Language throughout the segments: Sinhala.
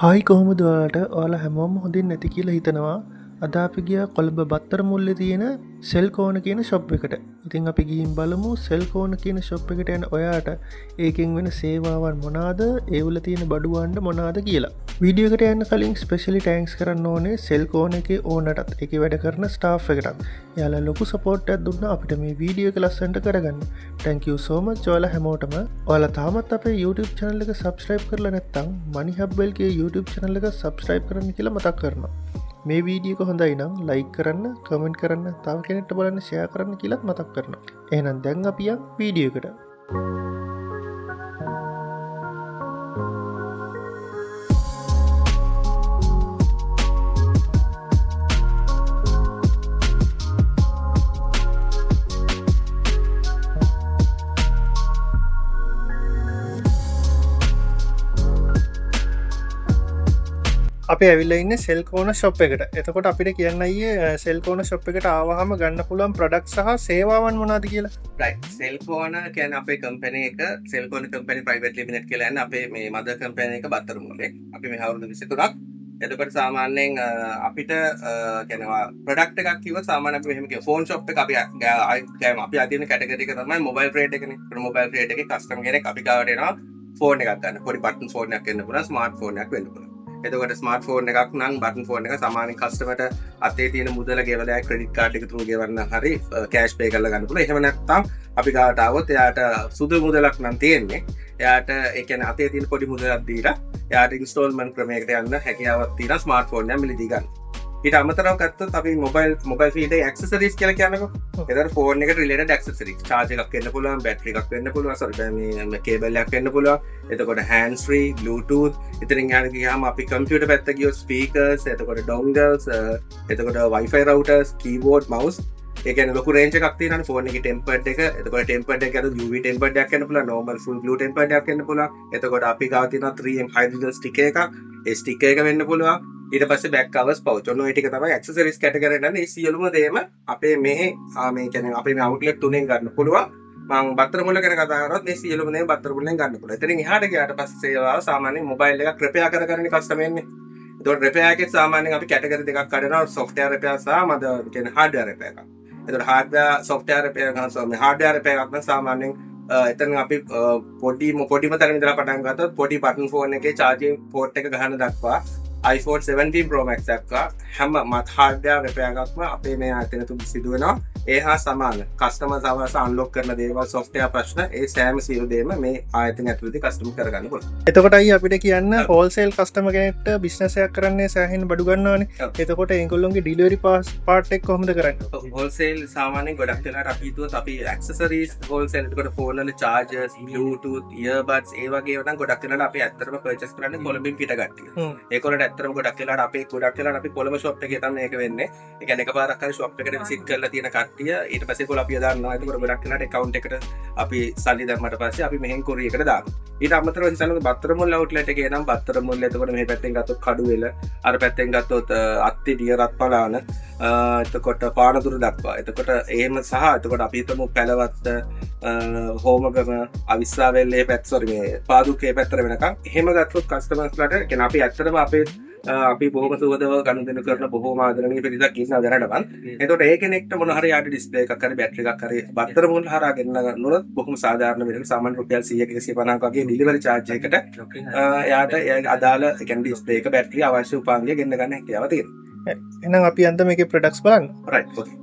හායි කොහොමද ඔයාලට? ඔයාලා හැමෝම හොඳින් නැති කියලා හිතනවා. අද අපි ගියා කොළඹ බත්තර මුල්ලේ තියෙන සෙල්කෝන කියන ෂොප් එකට. ඉතින් අපි ගිහින් බලමු සෙල්කෝන කියන ෂොප් එකට යන ඔයාට ඒකෙන් වෙන සේවාවන් මොනවාද, ඒවල තියෙන බඩුවන්ඩ මොනවාද කියලා. වීඩියෝ එකට යන්න කලින් ස්පෙෂලි ටැන්ක්ස් කරන්න ඕනේ සෙල්කෝන එකේ ඕනටත්, ඒකේ වැඩ කරන ස්ටාෆ් එකටත්. එයාලා ලොකු සපෝට් එකක් දුන්නා අපිට මේ වීඩියෝ එක ලස්සනට කරගන්න. thank you so much ඔයාලා හැමෝටම. ඔයාලා තාමත් අපේ YouTube channel එක subscribe කරලා නැත්නම් money hub එකේ YouTube channel එක subscribe කරන්න කියලා මතක් කරනවා. මේ වීඩියෝ එක හොඳයි නම් like කරන්න, comment කරන්න, තව කෙනෙක්ට බලන්න share කරන්න කියලාත් මතක් කරනවා. එහෙනම් දැන් අපි යන් වීඩියෝ එකට. අපි ඇවිල්ලා ඉන්නේ සෙල්කෝන ෂොප් එකට. එතකොට අපිට කියන්න අයියේ සෙල්කෝන ෂොප් එකට ආවහම ගන්න පුළුවන් ප්‍රොඩක්ට් සහ සේවාවන් මොනවද කියලා. රයිට්. සෙල්කෝන කියන්නේ අපේ කම්පැනි එක සෙල්කෝන කම්පැනි ප්‍රයිවට් ලිමිටඩ් කියලා යන අපේ මේ මදර් කම්පැනි එක බත්තර මුල්ලේ. අපි මේ අවුරුදු 23ක්. එතකොට සාමාන්‍යයෙන් අපිට කියනවා ප්‍රොඩක්ට් එකක් කිව්වොත් සාමාන්‍යයෙන් අපි මෙහෙම කියනවා ෆෝන් ෂොප් එක අපි අදින කැටගරි එක තමයි මොබයිල් ෆ්‍රේට් එකනේ. මොබයිල් ෆ්‍රේට් එකේ කස්ටමර් කෙනෙක් අපි ගාවට එනවා ෆෝන් එකක් ගන්න. පොඩි බටන් ෆෝන් එකක් වෙන්න පුළුවන්, ස්මාර්ට් ෆෝන් එකක් වෙන්න පුළුවන්. එතකොට ස්මාර්ට් ෆෝන් එකක් නම් බටන් ෆෝන් එක සාමාන්‍යයෙන් කස්ටමර්ට අතේ තියෙන මුදල ගෙවලා ක්‍රෙඩිට් කාඩ් එක through ගෙවන්න හරි කෑෂ් පේ කරලා ගන්න පුළුවන්. එහෙම නැත්නම් අපි ගාවට ආවොත් එයාට සුදු මුදලක් නම් තියෙන්නේ. එයාට ඒ කියන්නේ අතේ තියෙන පොඩි මුදලක් දීලා එයාට ඉන්ස්ටෝල්මන්ට් ක්‍රමයකට යන්න හැකියාවක් තියෙනවා ස්මාර්ට් ෆෝන් එක මිලදී ගන්න. ඊට අමතරව ගත්තොත් අපි මොබයිල් ෆීල්ඩ් එකේ ඇක්සසරිස් කියලා කියනකො. එතකොට ෆෝන් එකට රිලේටඩ් ඇක්සසරිස් චාර්ජ් එකක් වෙන්න පුළුවන්, බැටරි එකක් වෙන්න පුළුවන්, සෝරි මේ කේබල් එකක් වෙන්න පුළුවන්. එතකොට hands free, bluetooth, ඉතින් යන ගියාම අපි කම්පියුටර් පැත්ත ගියොත් ස්පීකර්ස්, එතකොට dongles, එතකොට wifi routers, keyboard, mouse. ඒ කියන්නේ ලොකු රේන්ජ් එකක් තියෙනවානේ ෆෝන් එකේ ටෙම්පර්ඩ් එක. එතකොට ටෙම්පර්ඩ් එක අර UV ටෙම්පර්ඩ් එකක් වෙන්න පුළුවන්, normal full blue ටෙම්පර්ඩ් එකක් වෙන්න පුළුවන්. එතකොට අපි ගාව තියෙනවා 3M hydrogen sticker එකක්. ඒ sticker එක වෙන්න පුළුවන්. ඊට පස්සේ බෑක් කවර්ස් පවුච් ඔන්න ඔය ටික තමයි ඇක්සසරිස් කැටගරි එකේ මේ සියලුම දේම අපේ මේ කියන්නේ අපේ මේ අවුට්ලට් තුනෙන් ගන්න පුළුවන්. මම බත්තර මුල්ල ගැන කතා කරනොත් මේ සියලුම දේම බත්තර මුල්ලෙන් ගන්න පුළුවන්. එතනින් එහාට ගියාට පස්සේ සේවාව සාමාන්‍යයෙන් මොබයිල් එකක් රිපෙයාර් කරගන්න කස්ටමර් එන්නේ. ඒතකොට රිපෙයාර් එකේ සාමාන්‍යයෙන් අපි කැටගරි දෙකක් කඩනවා software repair සහ මද කියන්නේ hardware repair එකක්. ඒතකොට hardware software repair ගන්න hardware repair එකක් නම් සාමාන්‍යයෙන් එතන අපි පොඩිම තැන ඉඳලා පටන් ගත්තොත් පොඩි බටන් ෆෝන් එකේ charging port එක ගහන දක්වා iPhone 17 Pro Max දක්වා හැම hardware repair එකක්ම අපේ මේ ආයතන තුල සිදු වෙනවා. ඒ හා සමාන කස්ටමර් සර්වර්ස් අන්ලොක් කරන දේවල් software ප්‍රශ්න ඒ සෑම සියලු දේම මේ ආයතන ඇතුළතදී කස්ටමර් කරගන්න පුළුවන්. එතකොට අයියේ අපිට කියන්න හෝල්සේල් කස්ටමර් කෙනෙක්ට බිස්නස් එකක් කරන්නේ සෑහෙන බඩු ගන්නවානේ. එතකොට ඒගොල්ලොන්ගේ ඩිලිවරි පාර්ට් එක කොහොමද කරන්නේ? හෝල්සේල් සාමාන්‍යයෙන් ගොඩක් වෙලාවට අපි හිතුවොත් අපි ඇක්සසරිස් හෝල්සේල් එතකොට ෆෝන් වල chargers, bluetooth, earbuds ඒ වගේ ඒවා නම් ගොඩක් වෙලාවට අපි ඇත්තටම purchase කරන්නේ කොළඹින් පිට කට්ටිය. ඒකොල්ලන්ට ඇත්තටම ගොඩක් වෙලාවට අපි කොළඹ shop එකේ තමයි මේක වෙන්නේ. ඒ කියන්නේ එකපාරක් හරි shop එකට visit කරලා තියෙන කට්ටිය ඊට පස්සේ කොළ අපි දානවා. එතකොට ගොඩක් වෙලාවට account එකට අපි සල්ලි දැම්මට පස්සේ අපි මෙහෙන් courier එකට දානවා. ඊට අමතරව හිතන්න බත්තර මුල්ල outlet එකේ නම් බත්තර මුල්ල එතකොට මේ පැත්තෙන් ගත්තොත් කඩුවෙල, අර පැත්තෙන් ගත්තොත් අත්තිඩිය රත්පලාන, එතකොට පානදුර දක්වා. එතකොට එහෙම සහ එතකොට අපි හිතමු පැලවත්ත, හෝමගම, අවිස්සාවේල්ලේ පැත්ත සෝරි මේ පාදුකේ පැත්තට වෙනකම් එහෙම ගත්තොත් කස්ටමර්ස්ලාට කියන්නේ අපි ඇත්තටම අපි බොහොම සුවදව ගනුදෙනු කරන බොහොම ආදරණීය පිරිසක් ඉන්නවා දැනටමත්. එතකොට ඒ කෙනෙක්ට මොන හරි යාට ඩිස්ප්ලේ එකක් හරි බැටරි එකක් හරි බත්තර මුල් හරහා ගෙන්න ගන්නොත් බොහොම සාධාරණ විදිහට සාමාන්‍ය රුපියල් 100ක 150ක වගේ ඩිලිවරි charge එකකට එයාට අදාළ ඒ කියන්නේ ඩිස්ප්ලේ එක බැටරි අවශ්‍ය උපාංගය ගෙන්න ගන්න හැකියාව තියෙනවා. එහෙනම් අපි අන්ත මේකේ ප්‍රොඩක්ට්ස් බලන්න. රයිට්. ඕකේ.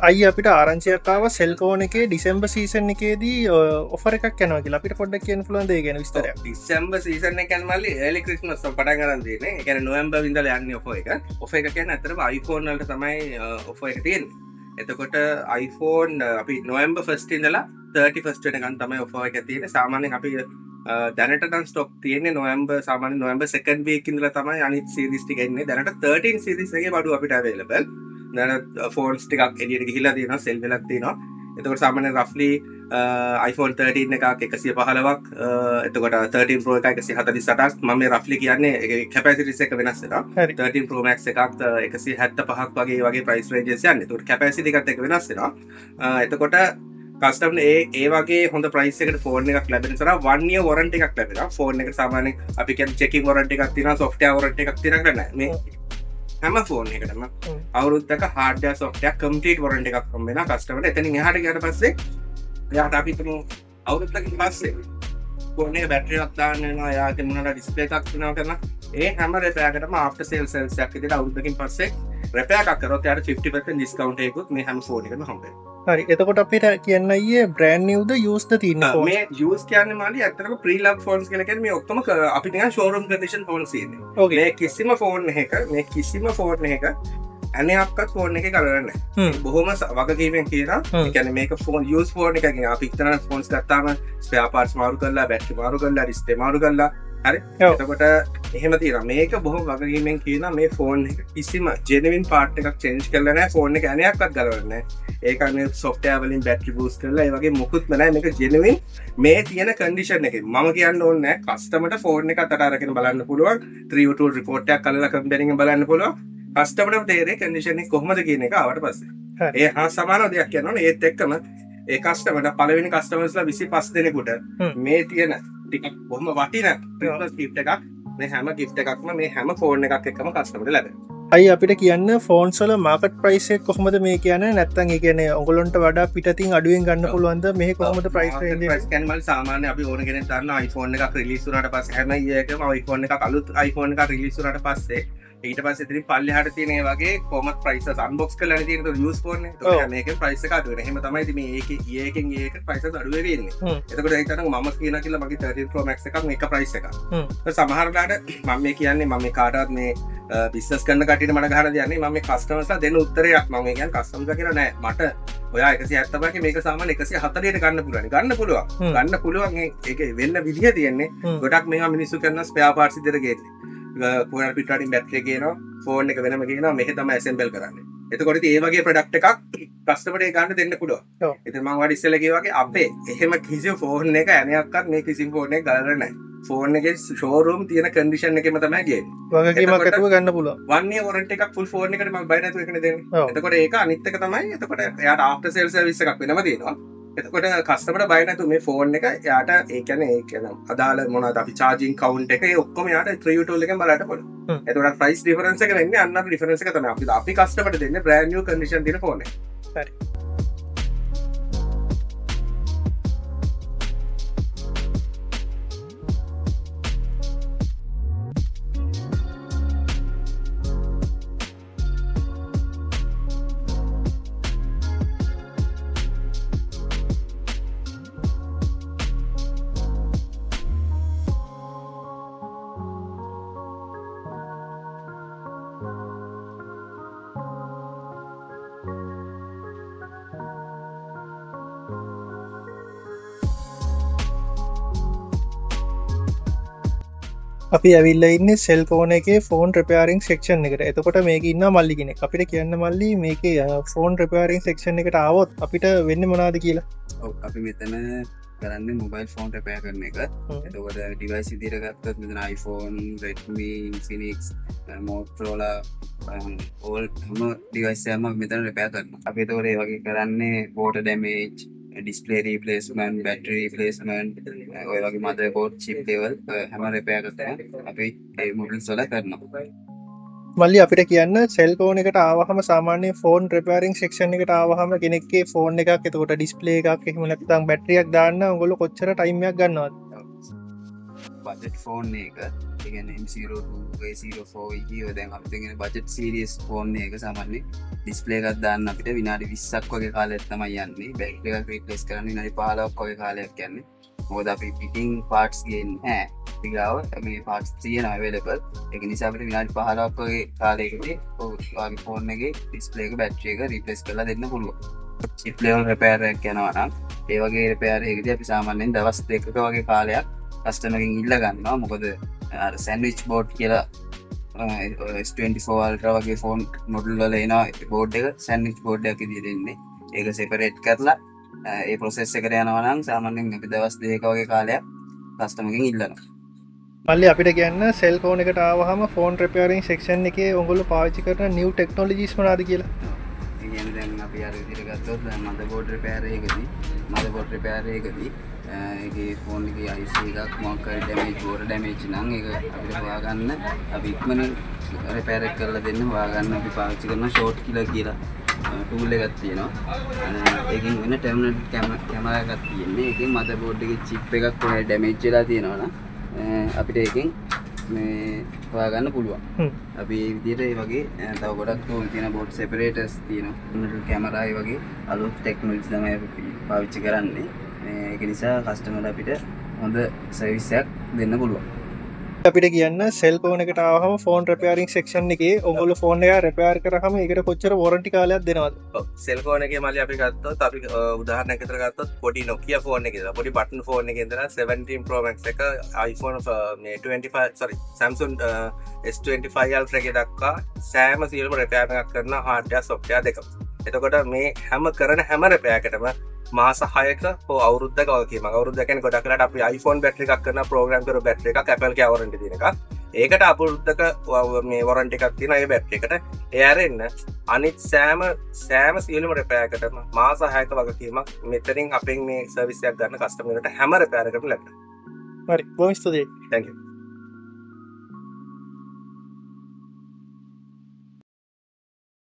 අයි අපිට ආරංචියක්කාව සෙල්කෝන එකේ ඩිසෙම්බර් සීසන් එකේදී ඔෆර් එකක් යනවා කියලා අපිට පොඩ්ඩක් කියන්න පුළුවන්ද ඒ ගැන විස්තරයක්? ඩිසෙම්බර් සීසන් එක කියන්නේ මල්ලි early Christmas පටන් ගන්න තියෙන්නේ. ඒ කියන්නේ නොවැම්බර් ඉඳලා යන්නේ ඔෆර් එක. ඔෆර් එක කියන්නේ අතරම iPhone වලට තමයි ඔෆර් එක තියෙන්නේ. එතකොට iPhone අපි නොවැම්බර් 1 ඉඳලා 31 වෙනකන් තමයි ඔෆර් එක තියෙන්නේ. සාමාන්‍යයෙන් අපි දැනට නම් ස්ටොක් තියෙන්නේ නොවැම්බර් සාමාන්‍ය නොවැම්බර් 2nd week ඉඳලා තමයි අනිත් සීරීස් ටික එන්නේ. දැනට 13 සීරීස් එකේ බඩු අපිට available. දැනට ෆෝන්ස් ටිකක් එළියට ගිහිලා තියෙනවා, සෙල් වෙලක් තියෙනවා. එතකොට සාමාන්‍ය roughly iPhone 13 එකක් 115ක් එතකොට 13 Pro එකක් 148ක් මම මේ roughly කියන්නේ ඒකේ capacities එක වෙනස් වෙනවා. 13 Pro Max එකක් 175ක් වගේ price ranges යන්නේ. එතකොට capacity එකත් එක වෙනස් වෙනවා. එතකොට කස්ටම් ඒ වගේ හොඳ ප්‍රයිස් එකට ෆෝන් එකක් ලැබෙන නිසා 1 year warranty එකක් ලැබෙනවා. ෆෝන් එක සාමාන්‍යයෙන් අපි කියන්නේ checking warranty එකක් තියෙනවා, software warranty එකක් තියෙනවා නේද? මේ හැම phone එකකටම අවුරුද්දක hardware software complete warranty එකක් හම්බ වෙනවා කස්ටමර්ට. එතනින් එහාට ගියාට පස්සේ එයාට අපි හිතමු අවුරුද්දකින් පස්සේ ෆෝන් එක බැටරි එකක් දාන්න වෙනවා, එයාගේ මොනවා ඩිස්ප්ලේ එකක් වෙනවා කරන ඒ හැම repair එකටම after sale service එකක් විදිහට අවුරුද්දකින් පස්සේ repair එකක් කරොත් එයාට 50% discount එකකුත් මේ හැම ෆෝන් එකකම හම්බ වෙනවා. හරි එතකොට අපිට කියන්න අයියේ බ්‍රෑන්ඩ් නිව්ද යූස්ද තියෙන ෆෝන් මේ යූස් කියන්නේ මාළි ඇත්තටම pre-loved phones කියලා කියන්නේ මේ ඔක්කොම අපි නිකන් showroom condition phones ඉන්නේ. මේ කිසිම ෆෝන් එකක අනේක්වත් ෆෝන් එකේ කලර් නැහැ. බොහොම වගකීමෙන් කියනවා. ඒ කියන්නේ මේක ෆෝන් යූස් ෆෝන් එකකින් අපි ඉතන ෆෝන්ස් ගත්තාම spare parts මාරු කරලා, බැටරි මාරු කරලා, ඩිස්ප්ලේ මාරු කරලා හරි. එතකොට එහෙම තියෙනවා. මේක බොහොම වගකීමෙන් කියනවා මේ ෆෝන් එක කිසිම genuine part එකක් change කරලා නැහැ. ෆෝන් එක අනේක්වත් ගලවන්නේ නැහැ. ඒක අනේ software වලින් battery boost කරලා ඒ වගේ මොකුත්ම නැහැ. මේක genuine මේ තියෙන condition එකේ. මම කියන්න ඕනේ නැහැ. customer ට ෆෝන් එක අතට අරගෙන බලන්න පුළුවන්. 3U2 report එකක් අල්ලලා company එකෙන් බලන්න පුළුවන්. customer ට තේරෙන්නේ condition එක කොහොමද කියන එක ආවට පස්සේ. ඒ හා සමානව දෙයක් කියනවනේ ඒත් එක්කම ඒ customer ට පළවෙනි customers ලා 25 දෙනෙකුට මේ තියෙන ටිකක් බොහොම වටින Christmas gift එකක් මේ හැම gift එකක්ම මේ හැම ෆෝන් එකක් එක්කම customer ට ලැබෙනවා. අයි අපිට කියන්න ෆෝන්ස් වල මාකට් ප්‍රයිස් එක කොහොමද මේ කියන්නේ නැත්නම් ඒ කියන්නේ ඔයගොල්ලන්ට වඩා පිටතින් අඩුවෙන් ගන්න පුළුවන්ද මේ කොහොමද ප්‍රයිස් රේන්ජ් එක? ප්‍රයිස් කියන්නේ මල් සාමාන්‍ය අපි ඕන කෙනෙක් දන්නා iPhone එකක් රිලීස් වුණාට පස්සේ හැම එකම iPhone එකක් අලුත් iPhone එකක් රිලීස් වුණාට පස්සේ ඊට පස්සේ ඉතින් පල්ලෙහාට තියෙන ඒ වගේ කොමත් ප්‍රයිසස් අන්බොක්ස් කරලා තියෙන તો යූස් ෆෝන් එක. ඒකට මේකේ ප්‍රයිස් එක අඩු වෙනවා. එහෙම තමයි ඉතින් මේ ඒකේ එකෙන් ඒක ප්‍රයිසස් අඩු වෙවි ඉන්නේ. එතකොට ඒක තමයි මම කියනවා කියලා මගේ 13 Pro Max එකක් මේක ප්‍රයිස් එකක්. සමහර වෙලාවට මම මේ කියන්නේ මම මේ කාටවත් මේ බිස්නස් කරන කටියට මට ගහන දෙයක් නෙවෙයි. මම මේ කස්ටමර්ස්ලා දෙන්න උත්තරයක් මම මේ කියන්නේ කස්ටමර්ස්ලා කියලා නෑ. මට ඔයා 175 මේක සාමාන්‍ය 140ට ගන්න පුළුවන්. ගන්න පුළුවන්. ඒක වෙන්න විදිහ තියෙන්නේ. ගොඩක් මේවා මිනිස්සු කරන ස්පෙයා පාර්ට්ස් විදිහට ගේන්නේ. ෆෝන් පිටරටින් බැටරි ගේනවා, ෆෝන් එක වෙනම ගේනවා, මේක තමයි ඇසෙම්බල් කරන්නේ. එතකොට ඉතින් ඒ වගේ ප්‍රොඩක්ට් එකක් කස්ටමර්ට ඒ ගන්න දෙන්න පුළුවන්. ඉතින් මම වඩ ඉස්සෙල්ලා කිව්වා වගේ අපේ එහෙම කිසිම ෆෝන් එක ඇණයක්වත් මේ කිසිම ෆෝන් එකක් ගලලා නැහැ. ෆෝන් එකේ ෂෝරූම් තියෙන කන්ඩිෂන් එකෙම තමයි ගේන්නේ. වගකීමක් ඇතුව ගන්න පුළුවන්. 1 year warranty එකක් full ෆෝන් එකට මම බය නැතුව එකනේ දෙන්නේ. එතකොට ඒක අනිත් එක තමයි එතකොට එයාට after sale service එකක් වෙනම තියෙනවා. එතකොට කස්ටමර්ට බය නැතුව මේ ෆෝන් එක එයාට ඒ කියන්නේ අදාළ මොනවද අපි charging count එක ඒ ඔක්කොම එයාට 3U2 එකෙන් බලන්න පුළුවන්. එතකොට price difference එක වෙන්නේ අන්න අර difference එක තමයි අපි කස්ටමර්ට දෙන්නේ brand new condition තියෙන ෆෝන් එක. හරි. අපි ඇවිල්ල ඉන්න සෙල්ෆෝන එක ෆෝන් රපයාරිං සෙක්ෂන් එකට. එතකොට මේක ඉන්න මල්ලි කෙනෙක්. අපිට කියන්න මල්ලි මේක ෆෝන් රපයාරිං සෙක්ෂන් එකට ආවොත් අපිට වෙන්න මොනාද කියලා. අපි මෙතන කරන්න මොබයිල් ෆෝන් රැපය කරන එක. එතකොට ඩිවයිස් ඉදිරියට ගත්තොත් මෙතන iPhone, Redmi, Infinix, Motorola all හැම ඩිවයිස් එකක්ම මෙතන රැපය කරනවා. අපි එතකොට ඒ වගේ කරන්නේ water damage, display replacement, battery replacement, ඔය වගේ motherboard, chip level හැම repair එකක්ම අපි ඒ මොඩල්ස් වල කරනවා. මල්ලි අපිට කියන්න සෙල්ෆෝන් එකට ආවහම සාමාන්‍ය ෆෝන් රිපෙයාරින් සෙක්ෂන් එකට ආවහම කෙනෙක්ගේ ෆෝන් එකක් එතකොට ඩිස්ප්ලේ එකක් එහෙම නැත්නම් බැටරියක් දාන්න ඔයගොල්ලෝ කොච්චර ටයිම් එකක් ගන්නවද? බජට් ෆෝන් එක ඒ කියන්නේ M02 A04 ඉතින් දැන් අපිට තියෙන බජට් සීරීස් ෆෝන් එක සාමාන්‍යයෙන් ඩිස්ප්ලේ එකක් දාන්න අපිට විනාඩි 20ක් වගේ කාලයක් තමයි යන්නේ. බැටරි එකක් රීප්ලේස් කරන්න විනාඩි 15ක් වගේ කාලයක් යන්නේ. මොකද අපි පිටින් පාර්ට්ස් ගේන්නේ නැහැ. ඊගාව මේ පාර්ට්ස් තියෙනවා අවైలබල්. ඒක නිසා අපිට විනාඩි 15ක් වගේ කාලයකදී ඔයගේ ෆෝන් එකේ ඩිස්ප්ලේ එක බැටරි එක රීප්ලේස් කරලා දෙන්න පුළුවන්. චිප් ලෙවල් රිපෙයාර් එකක් යනවා නම් ඒ වගේ රිපෙයාර් එකකදී අපි සාමාන්‍යයෙන් දවස් 2ක වගේ කාලයක් කස්ටමකින් ඉල්ල ගන්නවා මොකද සැන්විච් බෝඩ් කියලා S24 අල්ට්‍රා වගේ ෆෝන් මොඩල් වල එනවා බෝඩ් එක සැන්විච් බෝඩ් එකක් විදිහට එන්නේ ඒක සෙපරේට් කරලා ඒ ප්‍රොසෙස් එකට යනවා නම් සාමාන්‍යයෙන් අපි දවස් 2ක වගේ කාලයක් කස්ටමකින් ඉල්ලනවා මල්ලි අපිට කියන්න සෙල්කෝන එකට ආවහම ෆෝන් රිපෙයාරින් සෙක්ෂන් එකේ ඔයගොල්ලෝ පාවිච්චි කරන නිව් ටෙක්නොලොජිස් මොනවාද කියලා ඒ කියන්නේ දැන් අපි අර විදිහට ගත්තොත් මදර්බෝඩ් රිපෙයාර් එකකදී මදර්බෝඩ් රිපෙයාර් එකකදී ඒකේ ෆෝන් එකේ IC එකක් මොකක් හරි ඩැමේජ් බෝඩ් ඩැමේජ් නම් ඒක අපිට හොයාගන්න අපි ඉක්මනින් රිපෙයාර් එක කරලා දෙන්න හොයාගන්න අපි පාවිච්චි කරන ෂෝට් කිලර් කියලා ටූල් එකක් තියෙනවා ඒකෙන් වෙන ටර්මිනල් කැමරා එකක් තියෙන්නේ ඒකෙන් මදර්බෝඩ් එකේ චිප් එකක් කොහේ ඩැමේජ් වෙලා තියෙනවා නම් අපිට ඒකෙන් මේ හොයාගන්න පුළුවන් අපි ඒ විදිහට ඒ වගේ තව ගොඩක් ටූල් තියෙන බෝඩ් සෙපරේටර්ස් තියෙනවා කැමරා ඒ වගේ අලුත් ටෙක්නොලොජි තමයි අපි පාවිච්චි කරන්නේ ඒක නිසා කස්ටමර් අපිට හොඳ සර්විස් එකක් දෙන්න පුළුවන් අපිට කියන්න සෙල්කෝන එකට ආවහම ෆෝන් රිපෙයාරින් සෙක්ෂන් එකේ ඔයගොල්ලෝ ෆෝන් එක රිපෙයාර් කරාම ඒකට කොච්චර වොරන්ටි කාලයක් දෙනවද සෙල්කෝන එකේ මල්ලි අපි ගත්තොත් අපි උදාහරණයක් විතර ගත්තොත් පොඩි Nokia ෆෝන් එකේ ඉඳලා පොඩි බටන් ෆෝන් එකේ ඉඳලා 17 Pro Max එක iPhone මේ 25 sorry Samsung S25 Ultra එකේ දක්වා සෑම සියලුම රිපෙයාර් එකක් කරන hardware software දෙකම. එතකොට මේ හැම කරන හැම රිපෙයාර් එකටම මාස 6ක හෝ අවුරුද්දක වගේම අවුරුද්ද කියන්නේ ගොඩක් වෙලාට අපි iPhone බැටරි එකක් කරන ප්‍රෝග්‍රෑම් කරු බැටරි එකක් Apple කේ වොරන්ටි තියෙන එකක්. ඒකට අවුරුද්දක මේ වොරන්ටි එකක් තියෙනවා ඒ බැටරි එකට. ඒ ඇරෙන්න අනිත් සෑම සියලුම රිපෙයාර් එකටම මාස 6ක වගකීමක් මෙතනින් අපෙන් මේ සර්විස් එකක් ගන්න කස්ටමර්ට හැම රිපෙයාර් එකකටම ලැබෙනවා. හරි බොහොම ස්තුතියි thank you